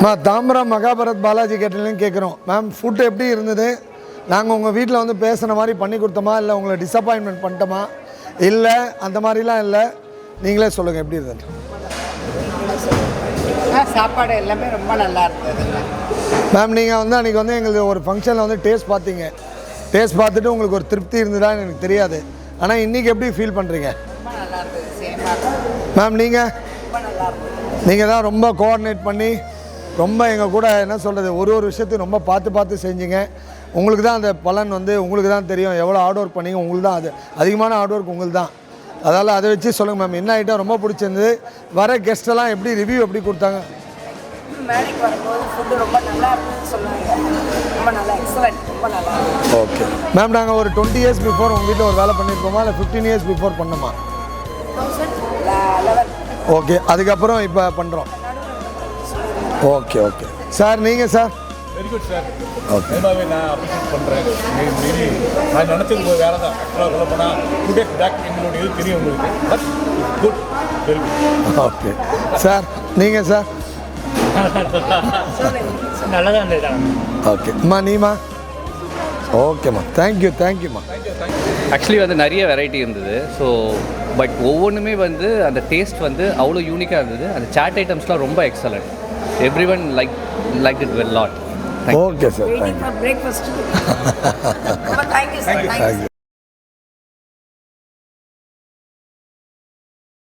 தாம்பரம் மகாபாரத் பாலாஜி கேட்டீங்கன்னு கேட்குறோம். Ma'am food எப்படி இருந்தது? நாங்கள் உங்கள் வீட்டில் வந்து பேசுன மாதிரி பண்ணி கொடுத்தோமா, இல்லை உங்களை டிசப்பாயின்மெண்ட் பண்ணிட்டோமா? இல்லை அந்த மாதிரிலாம் இல்லை, நீங்களே சொல்லுங்கள் எப்படி இருந்தது? சாப்பாடு எல்லாமே ரொம்ப நல்லா இருந்தது மேம். நீங்கள் வந்து அன்றைக்கி வந்து எங்களுக்கு ஒரு ஃபங்க்ஷனில் வந்து டேஸ்ட் பார்த்தீங்க. டேஸ்ட் பார்த்துட்டு உங்களுக்கு ஒரு திருப்தி இருந்ததான்னு எனக்கு தெரியாது. ஆனால் இன்றைக்கி எப்படி ஃபீல் பண்ணுறீங்க? ரொம்ப நல்லா இருந்தது. சேமாக மேம் நீங்கள் ரொம்ப நல்லா இருந்தது. நீங்கள் தான் ரொம்ப கோஆர்டினேட் பண்ணி ரொம்ப எங்கள் கூட என்ன சொல்கிறது ஒரு விஷயத்தையும் ரொம்ப பார்த்து செஞ்சீங்க. உங்களுக்கு தான் அந்த பலன் வந்து உங்களுக்கு தான் தெரியும். எவ்வளோ ஹார்ட் ஒர்க் பண்ணீங்க, உங்களுக்கு தான் அது அதிகமான ஹார்ட் ஒர்க் உங்களுக்கு தான். அதால் அதை வச்சு சொல்லுங்கள் மேம். என்ன ஐட்டம் ரொம்ப பிடிச்சிருந்தது? வர கெஸ்ட்டெல்லாம் எப்படி ரிவ்யூ எப்படி கொடுத்தாங்க? மேடைக்கு வரும்போது ஃபுட்டு ரொம்ப நல்லா இருக்குன்னு சொன்னாங்க. ரொம்ப நல்லா எக்ஸலண்ட், ரொம்ப நல்லா. Okay ma'am. நாங்கள் ஒரு 20 இயர்ஸ் பிஃபோர் உங்கள் வீட்டில் ஒரு வேலை பண்ணியிருப்போமா, இல்லை 15 இயர்ஸ் பிஃபோர் பண்ணோமா? 2011. ஓகே, அதுக்கப்புறம் இப்போ பண்ணுறோம். Okay okay sir. நீங்கள் sir? Very good sir. Okay, நிஜமாவே நான் அப்ரிஷியேட் பண்ணுறேன். மீறி நான் நினச்சது போய் வேறு தான். ஆக்சுவலாக சொல்ல போனால் 2 days பேக் எங்களுடைய இது தெரியும் உங்களுக்கு. But good, very good. Okay sir. நீங்கள் சார்? நல்லா தான் இருந்தது. ஓகே அம்மா. நீமா? ஓகேம்மா. தேங்க்யூம்மா. ஆக்சுவலி வந்து நிறைய வெரைட்டி இருந்தது. ஸோ பட் ஒவ்வொன்றுமே வந்து அந்த டேஸ்ட் வந்து அவ்வளோ யூனிக்காக இருந்தது. அந்த சாட் ஐட்டம்ஸ்லாம் ரொம்ப excellent. Every one like it well lot. Okay sir. Waiting for breakfast. But thank you, sir. Thank you.